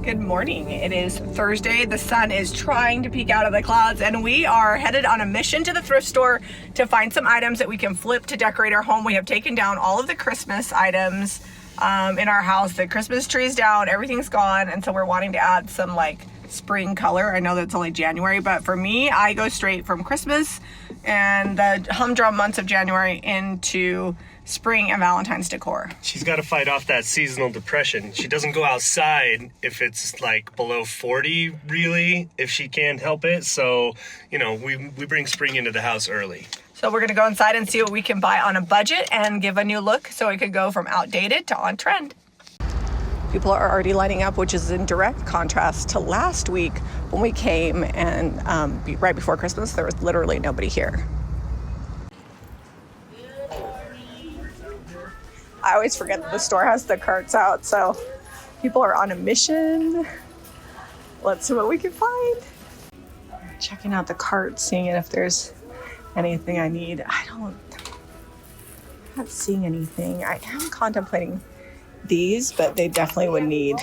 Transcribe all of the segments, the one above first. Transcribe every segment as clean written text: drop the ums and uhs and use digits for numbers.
Good morning. It is Thursday. The sun is trying to peek out of the clouds, and we are headed on a mission to the thrift store to find some items that we can flip to decorate our home. We have taken down all of the Christmas items in our house. The Christmas tree is down, everything's gone, and so we're wanting to add some like spring color. I know that's only January, but for me, I go straight from Christmas and the humdrum months of January into spring and Valentine's decor. She's got to fight off that seasonal depression. She doesn't go outside if it's like below 40, really, if she can't help it. So, you know, we bring spring into the house early. So we're gonna go inside and see what we can buy on a budget and give a new look so it could go from outdated to on trend. People are already lining up, which is in direct contrast to last week when we came and right before Christmas, there was literally nobody here. I always forget that the store has the carts out, so people are on a mission. Let's see what we can find. Checking out the carts, seeing if there's anything I need. I'm not seeing anything. I am contemplating these, but they definitely would need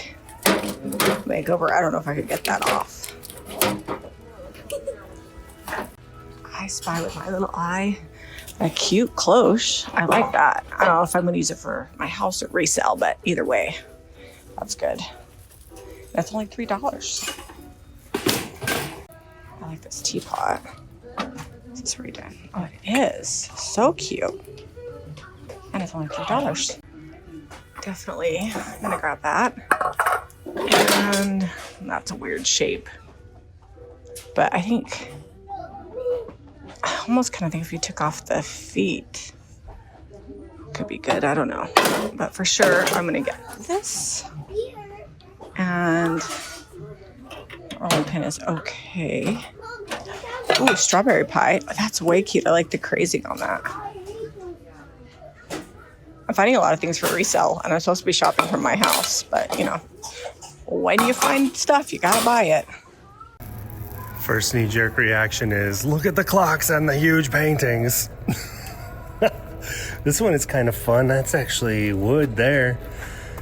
makeover. I don't know if I could get that off. I spy with my little eye a cute cloche. I like that. I don't know if I'm gonna use it for my house or resell, but either way, that's good. That's only $3. I like this teapot. Is this redone? Oh, it is. So cute. And it's only $3. Definitely gonna grab that. And that's a weird shape. But I think, I almost kind of think if you took off the feet, could be good. I don't know. But for sure, I'm gonna get this. And rolling pin is okay. Ooh, strawberry pie. That's way cute. I like the crazing on that. I'm finding a lot of things for resale, and I'm supposed to be shopping from my house, but you know, when you find stuff, you gotta buy it. First knee-jerk reaction is, look at the clocks and the huge paintings. This one is kind of fun. That's actually wood there.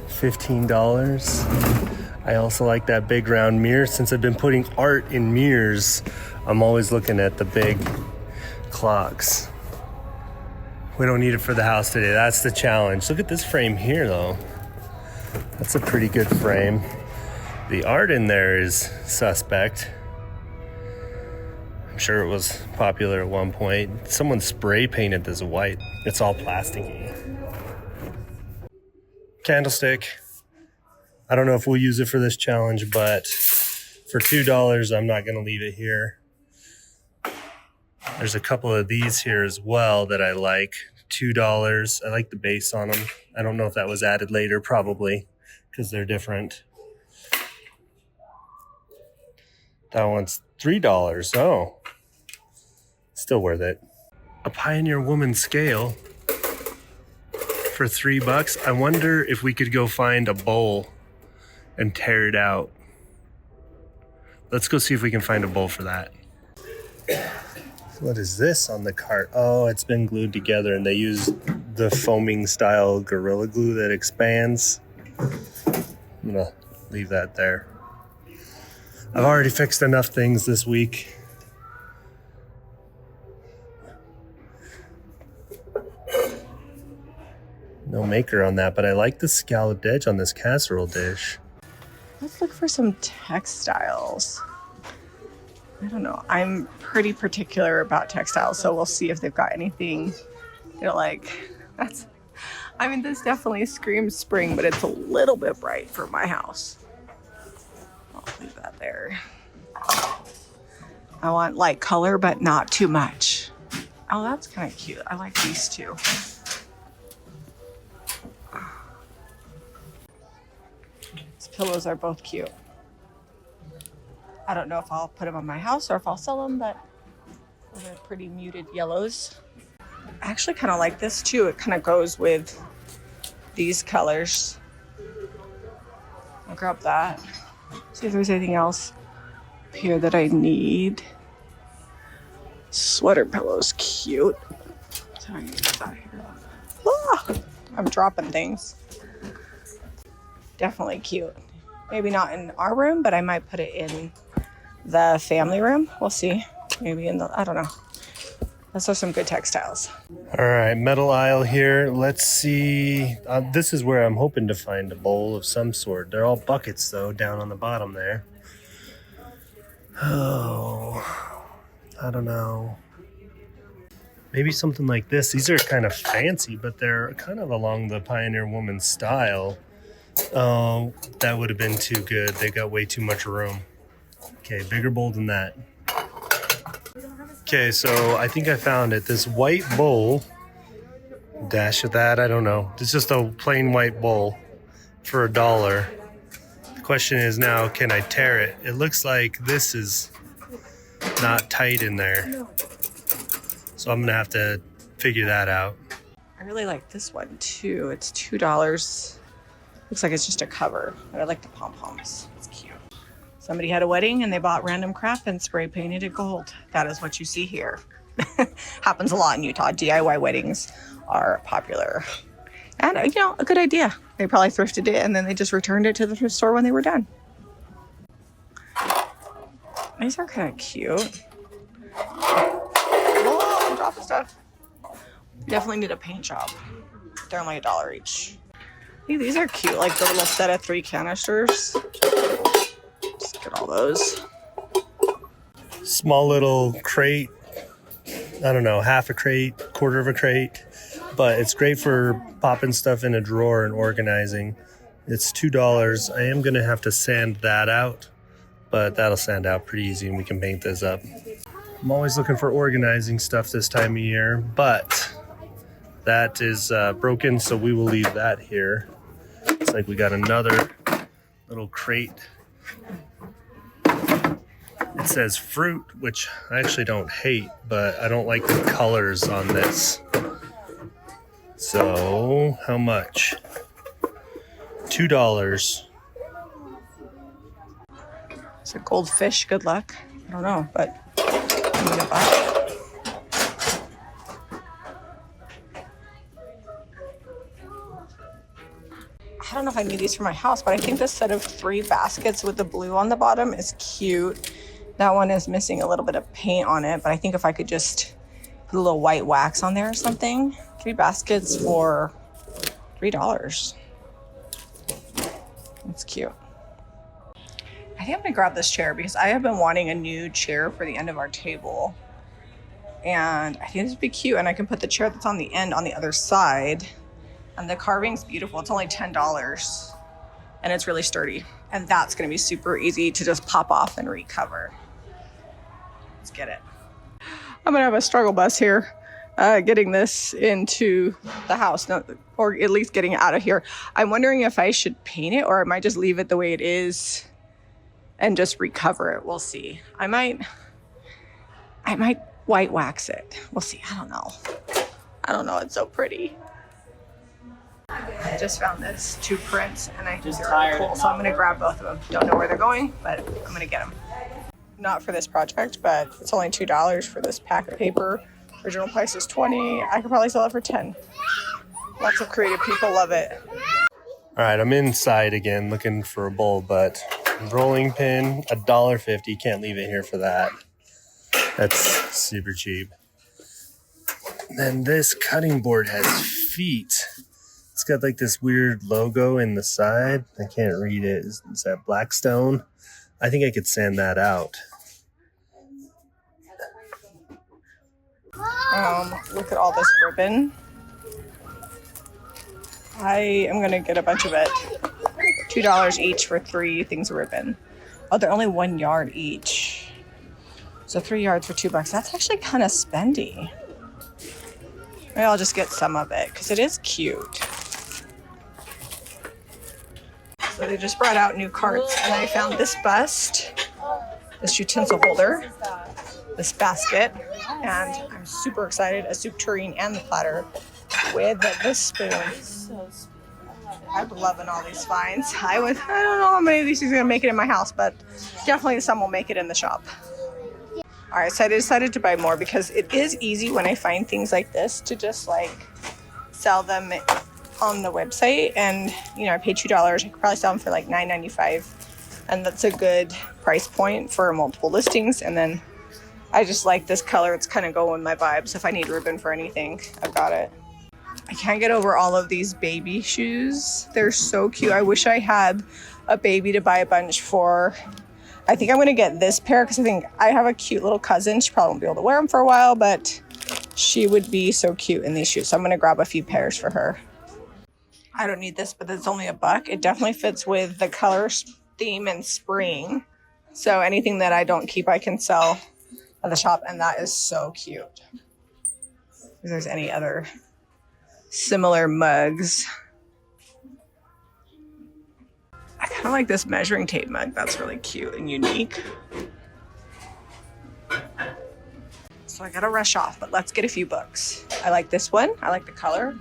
$15. I also like that big round mirror. Since I've been putting art in mirrors, I'm always looking at the big clocks. We don't need it for the house today. That's the challenge. Look at this frame here, though. That's a pretty good frame. The art in there is suspect. I'm sure it was popular at one point. Someone spray painted this white. It's all plasticky. Candlestick. I don't know if we'll use it for this challenge, but for $2, I'm not gonna leave it here. There's a couple of these here as well that I like. $2. I like the base on them. I don't know if that was added later, probably, because they're different. That one's $3. Oh, still worth it. A Pioneer Woman scale for $3. I wonder if we could go find a bowl and tear it out. Let's go see if we can find a bowl for that. What is this on the cart? Oh, it's been glued together, and they use the foaming style Gorilla Glue that expands. I'm gonna leave that there. I've already fixed enough things this week. No maker on that, but I like the scalloped edge on this casserole dish. Let's look for some textiles. I don't know. I'm pretty particular about textiles, so we'll see if they've got anything, you know, like that's, I mean, this definitely screams spring, but it's a little bit bright for my house. I'll leave that there. I want light color, but not too much. Oh, that's kind of cute. I like these two. These pillows are both cute. I don't know if I'll put them on my house or if I'll sell them, but they're pretty muted yellows. I actually kind of like this too. It kind of goes with these colors. I'll grab that. See if there's anything else up here that I need. Sweater pillow's cute. Sorry, get that here. Ah, I'm dropping things. Definitely cute. Maybe not in our room, but I might put it in the family room. We'll see. Maybe in the, I don't know. Those are some good textiles. All right, metal aisle here. Let's see. This is where I'm hoping to find a bowl of some sort. They're all buckets, though, down on the bottom there. Oh, I don't know. Maybe something like this. These are kind of fancy, but they're kind of along the Pioneer Woman style. Oh, that would have been too good. They got way too much room. Okay, bigger bowl than that. Okay, so I think I found it. This white bowl, dash of that, I don't know. It's just a plain white bowl for $1. The question is now, can I tear it? It looks like this is not tight in there. So I'm gonna have to figure that out. I really like this one too. It's $2. Looks like it's just a cover, but I like the pom-poms. It's cute. Somebody had a wedding and they bought random crap and spray painted it gold. That is what you see here. Happens a lot in Utah. DIY weddings are popular. And, you know, a good idea. They probably thrifted it and then they just returned it to the thrift store when they were done. These are kind of cute. Whoa, I'm dropping stuff. Definitely need a paint job. They're only $1 each. Hey, these are cute, like the little set of 3 canisters. Just get all those. Small little crate. I don't know, half a crate, quarter of a crate. But it's great for popping stuff in a drawer and organizing. It's $2. I am going to have to sand that out, but that'll sand out pretty easy and we can paint this up. I'm always looking for organizing stuff this time of year, but that is broken, so we will leave that here. Looks like we got another little crate. It says fruit, which I actually don't hate, but I don't like the colors on this. So, how much? $2. It's a goldfish. Good luck. I don't know, but I'm gonna buy it. I don't know if I need these for my house, but I think this set of 3 baskets with the blue on the bottom is cute. That one is missing a little bit of paint on it, but I think if I could just put a little white wax on there or something. 3 baskets for $3. That's cute. I think I'm gonna grab this chair because I have been wanting a new chair for the end of our table. And I think this would be cute, and I can put the chair that's on the end on the other side. And the carving's beautiful. It's only $10 and it's really sturdy. And that's gonna be super easy to just pop off and recover. Let's get it. I'm gonna have a struggle bus here, getting this into the house, or at least getting it out of here. I'm wondering if I should paint it or I might just leave it the way it is and just recover it. We'll see. I might white wax it. We'll see. I don't know. It's so pretty. I just found this 2 prints and I think they're really cool, so I'm gonna grab both of them. Don't know where they're going, but I'm gonna get them. Not for this project, but it's only $2 for this pack of paper. Original price is $20. I could probably sell it for $10. Lots of creative people love it. All right, I'm inside again looking for a bowl, but rolling pin, $1.50. Can't leave it here for that. That's super cheap. And then this cutting board has feet. It's got like this weird logo in the side. I can't read it. Is that Blackstone? I think I could sand that out. Look at all this ribbon. I am gonna get a bunch of it. $2 each for 3 things of ribbon. Oh, they're only 1 yard each. So 3 yards for $2. That's actually kind of spendy. Maybe I'll just get some of it because it is cute. So they just brought out new carts and I found this bust, this utensil holder, this basket, and I'm super excited, a soup tureen and the platter with this spoon. I'm loving all these finds. I don't know how many of these are gonna make it in my house, but definitely some will make it in the shop. All right, so I decided to buy more because it is easy when I find things like this to just like sell them on the website, and I paid $2. I could probably sell them for like $9.95, and that's a good price point for multiple listings. And then I just like this color. It's kind of going with my vibe. So if I need ribbon for anything, I've got it. I can't get over all of these baby shoes. They're so cute. I wish I had a baby to buy a bunch for. I think I'm going to get this pair because I think I have a cute little cousin. She probably won't be able to wear them for a while, but she would be so cute in these shoes. So I'm going to grab a few pairs for her. I don't need this, but it's only $1. It definitely fits with the color theme and spring. So anything that I don't keep, I can sell at the shop. And that is so cute. If there's any other similar mugs. I kind of like this measuring tape mug. That's really cute and unique. So I gotta rush off, but let's get a few books. I like this one. I like the color.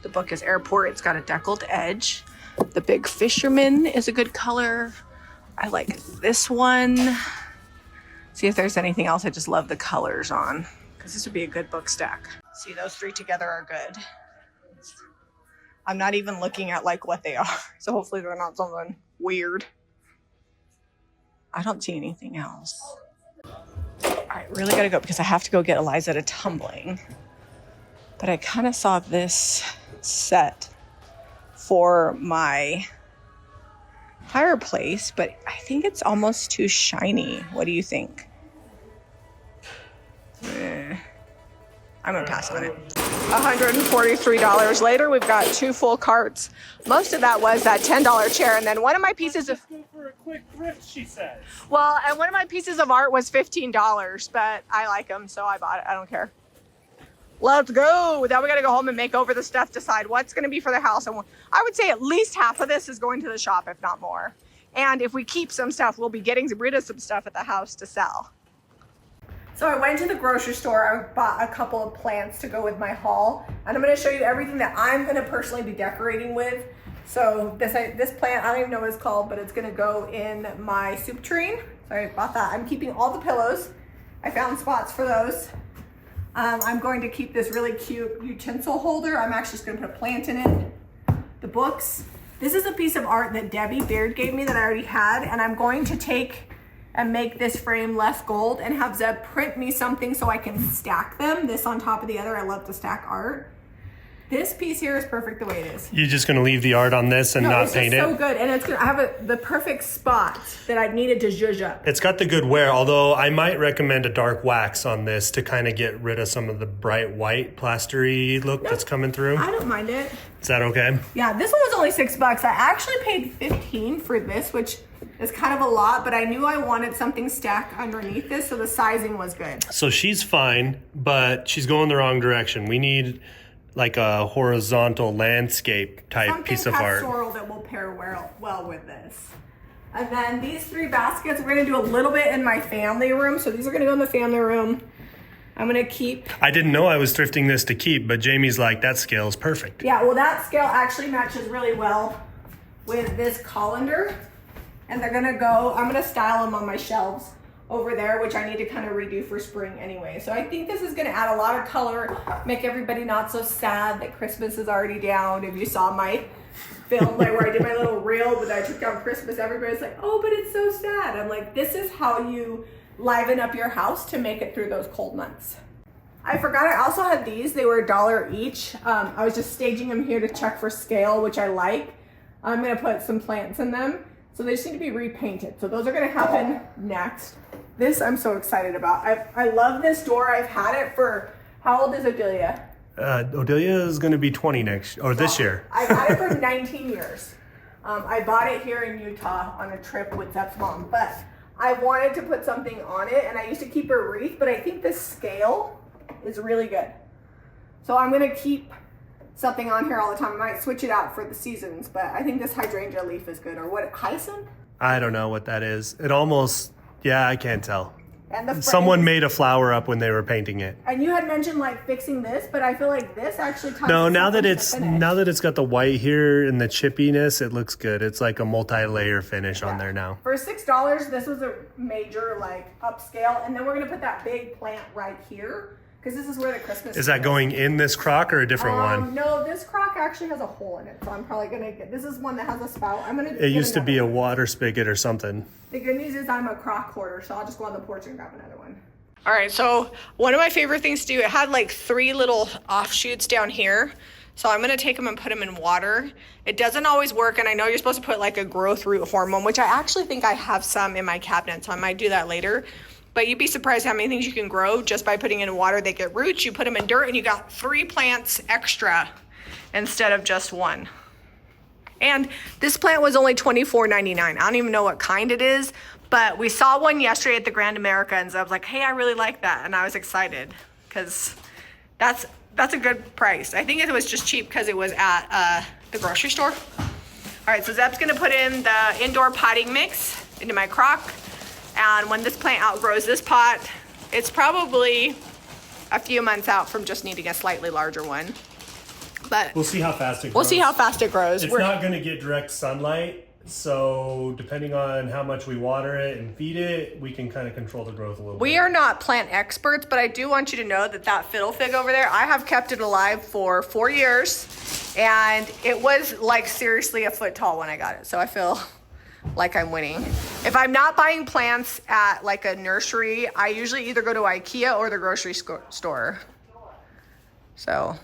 The book is Airport. It's got a deckled edge. The Big Fisherman is a good color. I like this one. See if there's anything else I just love the colors on, because this would be a good book stack. See, those three together are good. I'm not even looking at like what they are, so hopefully they're not something weird. I don't see anything else. All right, really gotta go because I have to go get Eliza to tumbling. But I kind of saw this set for my fireplace, but I think it's almost too shiny. What do you think? I'm gonna pass on it. $143 later, we've got 2 full carts. Most of that was that $10 chair, and then one of my pieces of for a quick thrift, she says. Well, and one of my pieces of art was $15, but I like them, so I bought it. I don't care. Let's go. Now we gotta go home and make over the stuff, decide what's gonna be for the house. And I would say at least half of this is going to the shop, if not more. And if we keep some stuff, we'll be getting rid of some stuff at the house to sell. So I went to the grocery store. I bought a couple of plants to go with my haul, and I'm going to show you everything that I'm going to personally be decorating with. So this plant, I don't even know what it's called, but it's going to go in my soup tureen. So I bought that. I'm keeping all the pillows. I found spots for those. I'm going to keep this really cute utensil holder. I'm actually just going to put a plant in it. The books. This is a piece of art that Debbie Beard gave me that I already had, and I'm going to take and make this frame less gold and have Zeb print me something so I can stack them, this on top of the other. I love to stack art. This piece here is perfect the way it is. You're just gonna leave the art on this and not paint it? It's so good, and it's gonna have the perfect spot that I needed to zhuzh up. It's got the good wear, although I might recommend a dark wax on this to kind of get rid of some of the bright white plastery look that's coming through. I don't mind it. Is that okay? Yeah, this one was only $6. I actually paid $15 for this, which is kind of a lot, but I knew I wanted something stacked underneath this, so the sizing was good. So she's fine, but she's going the wrong direction. We need like a horizontal landscape type piece of art. Something pastoral that will pair well with this. And then these 3 baskets, we're gonna do a little bit in my family room. So these are gonna go in the family room. I'm gonna keep. I didn't know I was thrifting this to keep, but Jamie's like, that scale is perfect. Yeah, well that scale actually matches really well with this colander. And they're gonna go, I'm gonna style them on my shelves over there, which I need to kind of redo for spring anyway. So I think this is gonna add a lot of color, make everybody not so sad that Christmas is already down. If you saw my film, like where I did my little reel, but I took down Christmas, everybody's like, oh, but it's so sad. I'm like, this is how you liven up your house to make it through those cold months. I forgot I also had these. They were $1 each. I was just staging them here to check for scale, which I like. I'm gonna put some plants in them. So they just need to be repainted. So those are gonna happen next. This I'm so excited about. I love this door. I've had it for, how old is Odelia? Odelia is gonna be 20 this year. I've had it for 19 years. I bought it here in Utah on a trip with Zep's mom, but I wanted to put something on it, and I used to keep a wreath, but I think this scale is really good. So I'm gonna keep something on here all the time. I might switch it out for the seasons, but I think this hydrangea leaf is good. Or what, hyacinth? I don't know what that is. It almost, I can't tell. And someone made a flower up when they were painting it. And you had mentioned like fixing this, but I feel like this actually ties. No, now that it's got the white here and the chippiness, it looks good. It's like a multi-layer finish on there now. For $6, this was a major like upscale, and then we're gonna put that big plant right here because this is where the Christmas Is that going in this crock or a different one? No, this crock actually has a hole in it, so I'm probably gonna get, this is one that has a spout. I'm gonna It used to be a water spigot or something. The good news is I'm a crock hoarder, so I'll just go on the porch and grab another one. All right, so one of my favorite things to do, it had like 3 little offshoots down here. So I'm gonna take them and put them in water. It doesn't always work, and I know you're supposed to put like a growth root hormone, which I actually think I have some in my cabinet, so I might do that later. But you'd be surprised how many things you can grow just by putting in water. They get roots, you put them in dirt, and you got 3 plants extra instead of just 1. And this plant was only $24.99. I don't even know what kind it is, but we saw one yesterday at the Grand Americans. I was like, hey, I really like that, and I was excited because that's a good price. I think it was just cheap because it was at the grocery store. All right, so Zeb's gonna put in the indoor potting mix into my crock. And when this plant outgrows this pot, it's probably a few months out from just needing a slightly larger one. But we'll see how fast it grows. We'll see how fast it grows. It's not gonna get direct sunlight. So depending on how much we water it and feed it, we can kind of control the growth a little bit. We are not plant experts, but I do want you to know that that fiddle fig over there, I have kept it alive for 4 years, and it was like seriously a foot tall when I got it. So I feel like I'm winning. If I'm not buying plants at like a nursery, I usually either go to IKEA or the grocery store. So,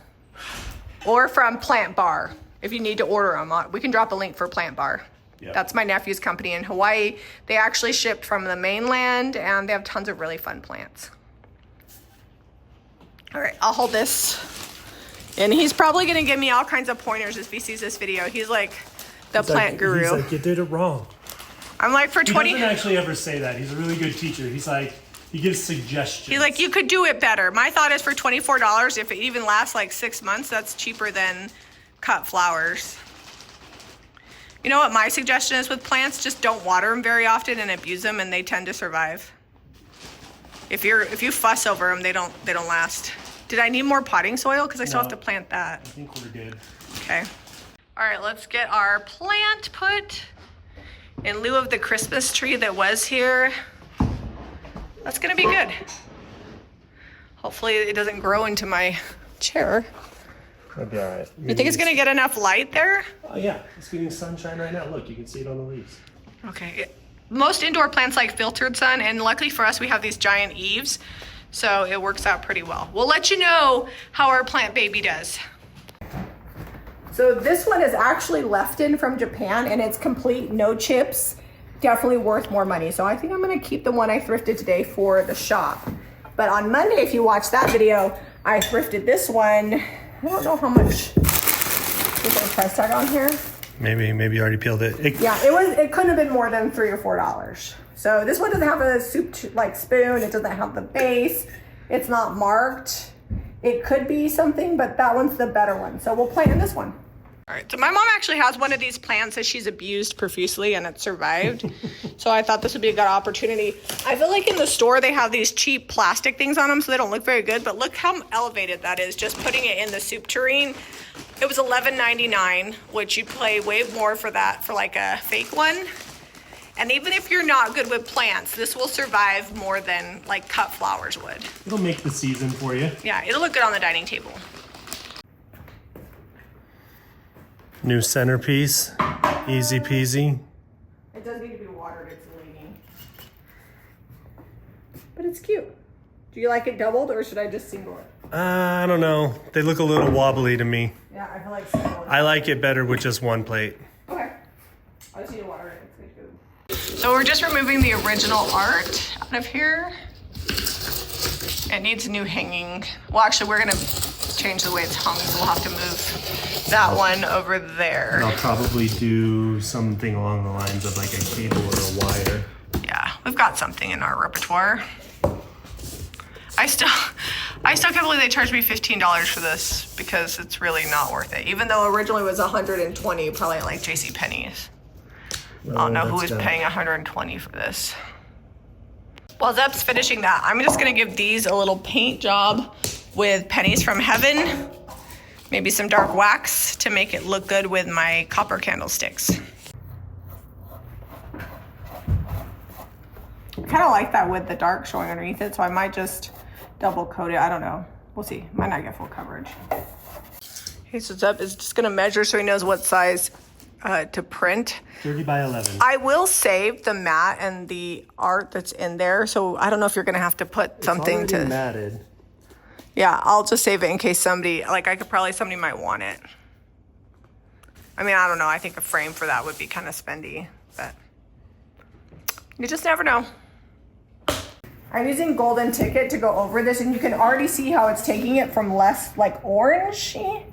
or from Plant Bar. If you need to order them, we can drop a link for Plant Bar. Yep. That's my nephew's company in Hawaii. They actually shipped from the mainland, and they have tons of really fun plants. All right, I'll hold this. And he's probably gonna give me all kinds of pointers if he sees this video. He's like the plant guru. He's like, you did it wrong. I'm like, for 20. He doesn't actually ever say that. He's a really good teacher. He's like, he gives suggestions. He's like, you could do it better. My thought is for $24, if it even lasts like 6 months, that's cheaper than cut flowers. You know what my suggestion is with plants? Just don't water them very often and abuse them, and they tend to survive. If you fuss over them, they don't last. Did I need more potting soil? Because I still have to plant that. I think we're good. Okay. All right, let's get our plant put in lieu of the Christmas tree that was here. That's gonna be good. Hopefully it doesn't grow into my chair. That'd be all right. You think it's gonna get enough light there? Oh yeah, it's getting sunshine right now. Look, you can see it on the leaves. Okay. Most indoor plants like filtered sun, and luckily for us, we have these giant eaves, so it works out pretty well. We'll let you know how our plant baby does. So this one is actually left in from Japan, and it's complete, no chips. Definitely worth more money. So I think I'm gonna keep the one I thrifted today for the shop. But on Monday, if you watch that video, I thrifted this one. I don't know how much. Is there a price tag on here? Maybe you already peeled it. Yeah, it couldn't have been more than $3 or $4. So this one doesn't have a soup like spoon. It doesn't have the base. It's not marked. It could be something, but that one's the better one. So we'll plant in this one. All right, so my mom actually has one of these plants that she's abused profusely, and it survived. So I thought this would be a good opportunity. I feel like in the store they have these cheap plastic things on them, so they don't look very good, but look how elevated that is, just putting it in the soup tureen. It was $11.99, which you pay way more for that for like a fake one. And even if you're not good with plants, this will survive more than like cut flowers would. It'll make the season for you. Yeah, it'll look good on the dining table. New centerpiece, easy peasy. It does need to be watered, it's leaning. But it's cute. Do you like it doubled, or should I just single it? I don't know. They look a little wobbly to me. Yeah, I feel like single. I like it better with just one plate. Okay. I just need to water it. It's good. So we're just removing the original art out of here. It needs new hanging. Well, actually, we're gonna change the way it's hung, so we'll have to move that one over there. I'll probably do something along the lines of like a cable or a wire. Yeah, we've got something in our repertoire. I still can't believe they charged me $15 for this, because it's really not worth it. Even though originally it was $120, probably like JCPenney's. I don't know who was paying $120 for this. While Zeb's finishing that, I'm just gonna give these a little paint job with pennies from heaven. Maybe some dark wax to make it look good with my copper candlesticks. I kind of like that with the dark showing underneath it, so I might just double coat it. I don't know. We'll see. Might not get full coverage. Okay, so Zeb is just gonna measure so he knows what size to print. 30 by 11. I will save the mat and the art that's in there. So I don't know if you're gonna have to put something it's already matted. Yeah, I'll just save it in case somebody might want it. I mean, I don't know. I think a frame for that would be kind of spendy, but you just never know. I'm using Golden Ticket to go over this, and you can already see how it's taking it from less like orangey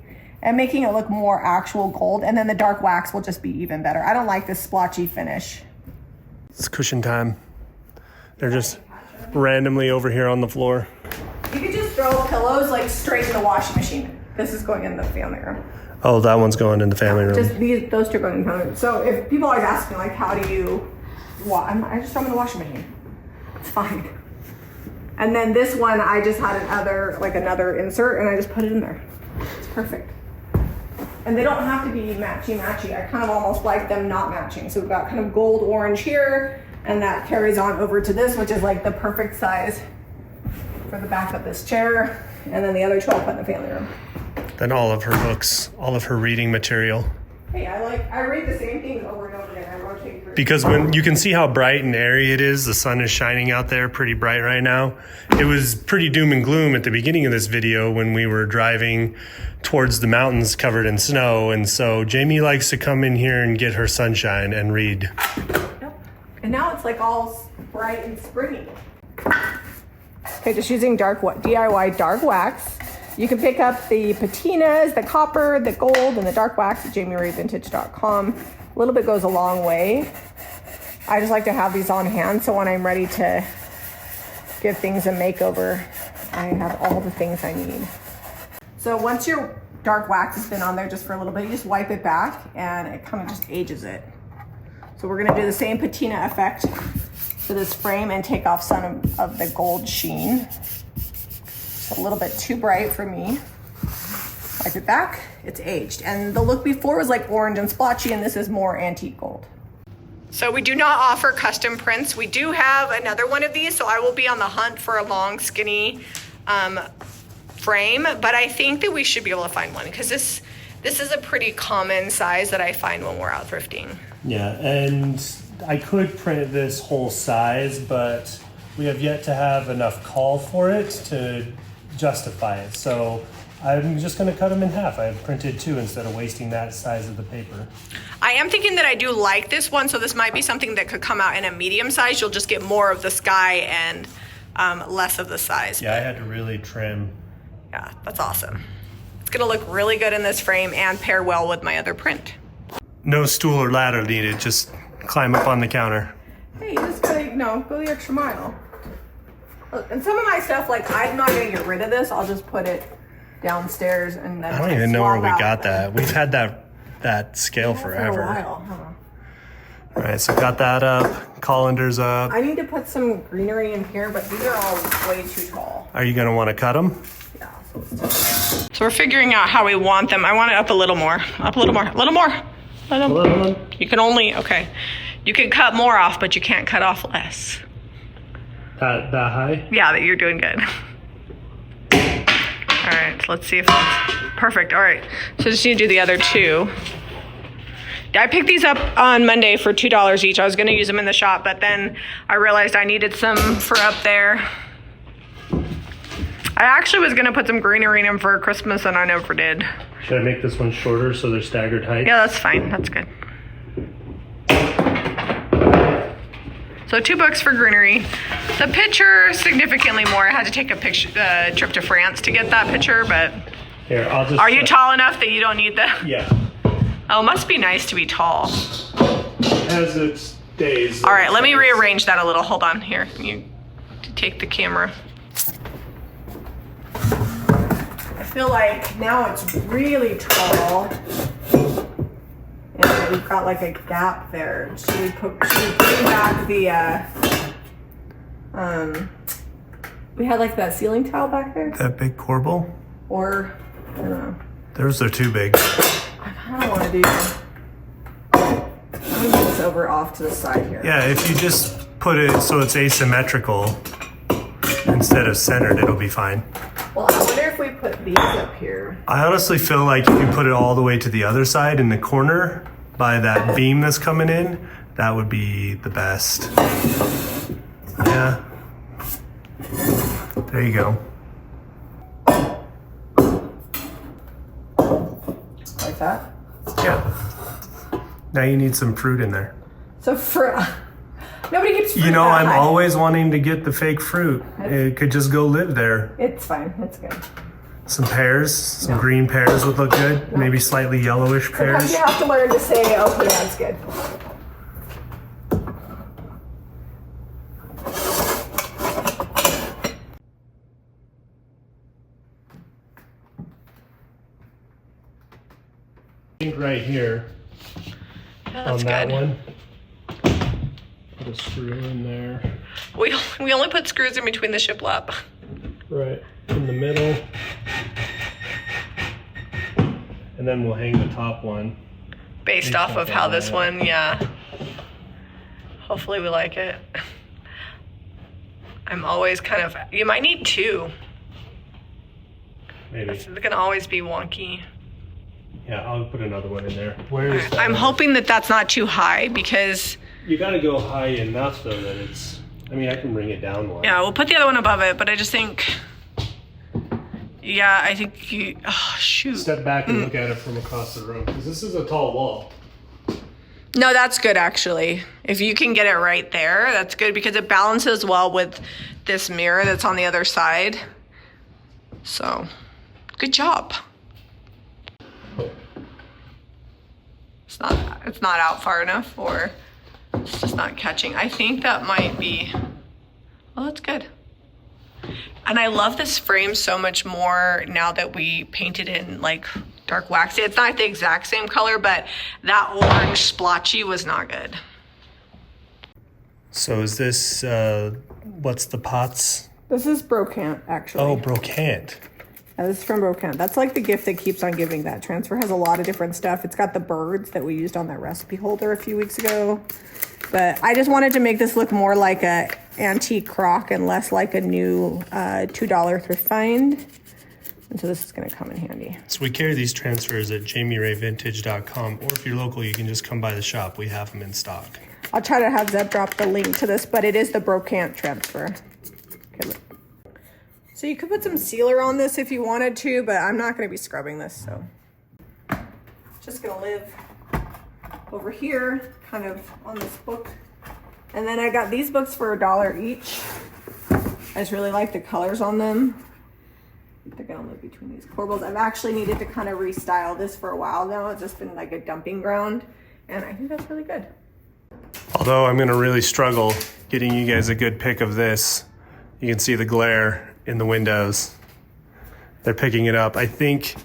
and making it look more actual gold. And then the dark wax will just be even better. I don't like this splotchy finish. It's cushion time. They're just randomly over here on the floor. You could just throw pillows like straight in the washing machine. This is going in the family room. Oh, that one's going in the family room. Just those two going in the family room. So if people always ask me like, how do you, I just throw them in the washing machine. It's fine. And then this one, I just had another insert, and I just put it in there. It's perfect. And they don't have to be matchy-matchy. I kind of almost like them not matching. So we've got kind of gold orange here, and that carries on over to this, which is like the perfect size for the back of this chair. And then the other two I'll put in the family room. Then all of her books, all of her reading material. Hey, I read the same things over and over again. I rotate through. Because when you can see how bright and airy it is, the sun is shining out there pretty bright right now. It was pretty doom and gloom at the beginning of this video when we were driving towards the mountains covered in snow. And so Jami likes to come in here and get her sunshine and read. Yep. And now it's like all bright and springy. Okay, just using DIY dark wax. You can pick up the patinas, the copper, the gold, and the dark wax at JamiRayVintage.com. A little bit goes a long way. I just like to have these on hand so when I'm ready to give things a makeover, I have all the things I need. So once your dark wax has been on there just for a little bit, you just wipe it back and it kind of just ages it. So we're gonna do the same patina effect for this frame and take off some of the gold sheen. A little bit too bright for me. Wipe it back, it's aged. And the look before was like orange and splotchy, and this is more antique gold. So we do not offer custom prints. We do have another one of these, so I will be on the hunt for a long, skinny frame, but I think that we should be able to find one because this is a pretty common size that I find when we're out thrifting. Yeah, and I could print this whole size, but we have yet to have enough call for it to justify it. So I'm just going to cut them in half. I've printed two instead of wasting that size of the paper. I am thinking that I do like this one, so this might be something that could come out in a medium size. You'll just get more of the sky and less of the size. Yeah, I had to really trim. Yeah, that's awesome. It's going to look really good in this frame and pair well with my other print. No stool or ladder needed. Just climb up on the counter. Hey, you just gotta, go the extra mile. And some of my stuff, like, I'm not gonna get rid of this. I'll just put it downstairs and then I don't even know where we got that. We've had that scale forever. For a while, huh? All right, so got that up. Colander's up. I need to put some greenery in here, but these are all way too tall. Are you gonna want to cut them? Yeah, so let's do that. So we're figuring out how we want them. I want it up a little more. Up a little more. A little more. You can only, okay. You can cut more off, but you can't cut off less. That high? Yeah, that you're doing good. All right, so let's see if that's perfect. All right, so just need to do the other two. I picked these up on Monday for $2 each. I was gonna use them in the shop, but then I realized I needed some for up there. I actually was gonna put some greenery in them for Christmas and I never did. Should I make this one shorter so they're staggered height? Yeah, that's fine, that's good. So $2 for greenery. The picture, significantly more. I had to take a trip to France to get that picture, but... Here, I'll just... Are you tall enough that you don't need the... Yeah. Oh, it must be nice to be tall. As its days. All right, let me rearrange that a little. Hold on, here. You take the camera. I feel like now it's really tall. And we've got like a gap there. Should we bring back the, we had like that ceiling tile back there? That big corbel? Or, I don't know. Those are too big. I kind of want to do, let me move this over off to the side here. Yeah, if you just put it so it's asymmetrical, instead of centered, it'll be fine. Well, I wonder if we put these up here. I honestly feel like you can put it all the way to the other side in the corner by that beam that's coming in. That would be the best. Yeah. There you go. Like that? Yeah. Now you need some fruit in there. So fruit. Nobody keeps fruit. You know, that I'm high. always wanting to get the fake fruit. It could just go live there. It's fine. It's good. Some pears, some green pears would look good. Maybe slightly yellowish Sometimes pears. you have to learn to say, okay, that's good. I think right here Yeah, on that's that good. one. Put a screw in there. We only put screws in between the shiplap. Right in the middle. And then we'll hang the top one. Based off of how this one, yeah. Hopefully we like it. I'm always kind of, you might need two. Maybe. It's gonna always be wonky. Yeah, I'll put another one in there. Where's that I'm one? hoping that that's not too high because, You gotta go high enough though that it's, I mean, I can bring it down one. yeah, we'll put the other one above it, but I just think, yeah, I think you, oh, shoot. Step back and look at it from across the room, because this is a tall wall. No, that's good actually. If you can get it right there, that's good because it balances well with this mirror that's on the other side. So, good job. It's not out far enough, or it's just not catching. I think that might be, well, that's good. And I love this frame so much more now that we painted in like dark waxy. It's not the exact same color, but that orange splotchy was not good. So is this, what's the pots? This is brocante, actually. Oh, brocante. Yeah, this is from brocante. That's like the gift that keeps on giving. That transfer has a lot of different stuff. It's got the birds that we used on that recipe holder a few weeks ago. But I just wanted to make this look more like a antique crock and less like a new $2 thrift find. And so this is gonna come in handy. So we carry these transfers at jamirayvintage.com, or if you're local, you can just come by the shop. We have them in stock. I'll try to have Zeb drop the link to this, but it is the brocante transfer. Okay, look. So you could put some sealer on this if you wanted to, but I'm not gonna be scrubbing this, so. Just gonna live over here, kind of on this book. And then I got these books for $1 each. I just really like the colors on them. They're gonna live between these corbels. I've actually needed to kind of restyle this for a while now. It's just been like a dumping ground, and I think that's really good. Although I'm gonna really struggle getting you guys a good pic of this. You can see the glare in the windows. They're picking it up. I think,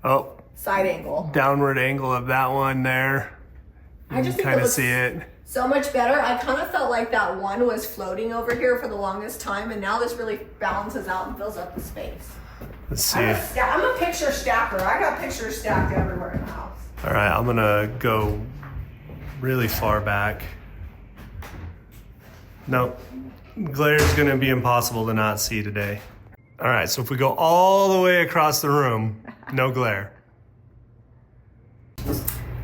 oh, Side angle. downward angle of that one there. I just think Kind it of looks see it. so much better. I kind of felt like that one was floating over here for the longest time, and now this really balances out and fills up the space. Let's see. I'm a picture stacker. I got pictures stacked everywhere in the house. All right, I'm gonna go really far back. Nope, glare is gonna be impossible to not see today. All right, so if we go all the way across the room, no glare.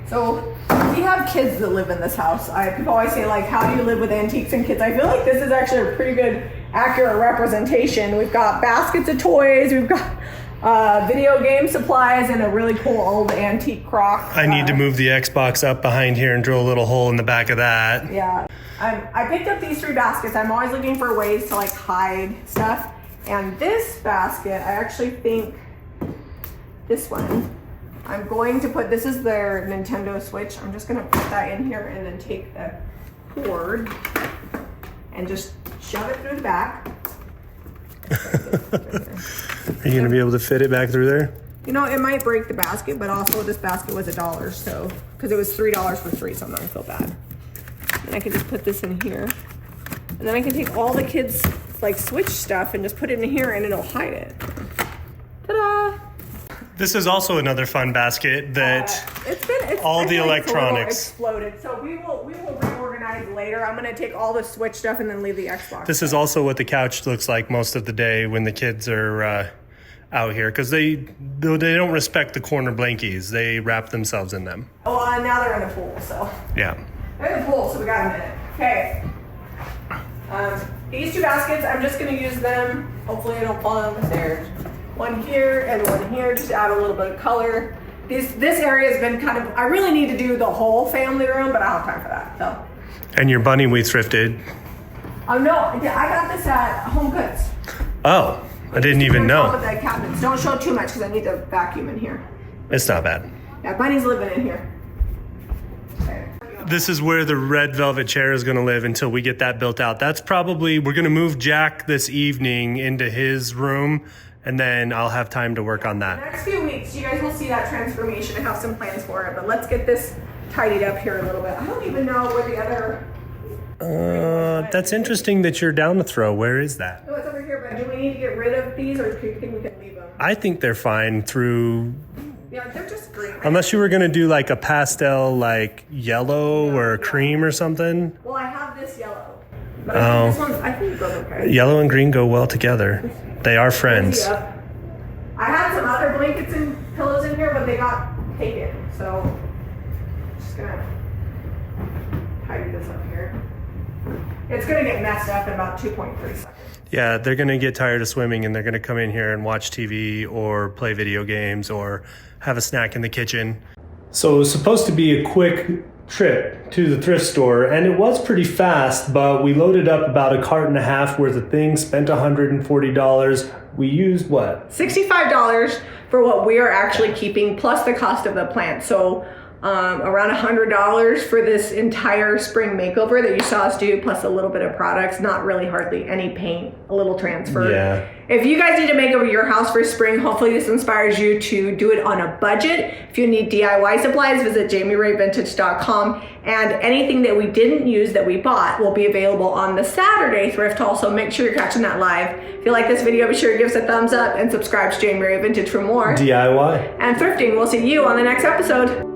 So we have kids that live in this house. People always say, like, how do you live with antiques and kids? I feel like this is actually a pretty good, accurate representation. We've got baskets of toys. We've got video game supplies and a really cool old antique crock. I need to move the Xbox up behind here and drill a little hole in the back of that. Yeah. I picked up these 3 baskets. I'm always looking for ways to like hide stuff. And this basket, I actually think this one, I'm going to put, this is their Nintendo Switch. I'm just gonna put that in here and then take the cord and just shove it through the back. Are you gonna be able to fit it back through there? You know, it might break the basket, but also this basket was $1, so, because it was $3 for 3, so I'm not gonna feel bad. And I can just put this in here. And then I can take all the kids' like Switch stuff and just put it in here and it'll hide it. Ta-da! This is also another fun basket that It's all I the feel like it's a little electronics. exploded. So we will reorganize organize later. I'm gonna take all the Switch stuff and then leave the Xbox. This is also what the couch looks like most of the day when the kids are out here, because they don't respect the corner blankies. They wrap themselves in them. Oh, and now they're in the pool, so. Yeah. They're in the pool, so we got a minute. Okay. These 2 baskets, I'm just gonna use them. Hopefully I don't fall down the stairs. One here and one here, just to add a little bit of color. This area has been kind of, I really need to do the whole family room, but I don't have time for that, so. And your bunny we thrifted. Oh no, I got this at Home Goods. Oh, I didn't even know. With the cabinets. Don't show too much because I need to vacuum in here. It's not bad. Yeah, Bunny's living in here. Okay. This is where the red velvet chair is going to live until we get that built out. That's probably, we're going to move Jack this evening into his room, and then I'll have time to work on that. The next few weeks, you guys will see that transformation. I have some plans for it, but let's get this tidied up here a little bit. I don't even know where the other... That's interesting that you're down to throw. Where is that? Oh, it's over here, but do we need to get rid of these, or do you think we can leave them? I think they're fine through... Yeah, they're just green. Unless you were going to do like a pastel, like yellow or cream or something. Well, I have this yellow. But I think this one's, I think it goes okay. Yellow and green go well together. They are friends. I had some other blankets and pillows in here, but they got taken. So, I'm just gonna tidy this up here. It's gonna get messed up in about 2.3 seconds. Yeah, they're going to get tired of swimming and they're going to come in here and watch TV or play video games or have a snack in the kitchen. So it was supposed to be a quick trip to the thrift store, and it was pretty fast, but we loaded up about a cart and a half worth of things, spent $140. We used what? $65 for what we are actually keeping, plus the cost of the plant. So around $100 for this entire spring makeover that you saw us do, plus a little bit of products, not really hardly any paint, a little transfer. Yeah. If you guys need to make over your house for spring, hopefully this inspires you to do it on a budget. If you need DIY supplies, visit JamiRayVintage.com. And anything that we didn't use that we bought will be available on the Saturday thrift haul, so make sure you're catching that live. If you like this video, be sure to give us a thumbs up and subscribe to Jami Ray Vintage for more DIY and thrifting. We'll see you on the next episode.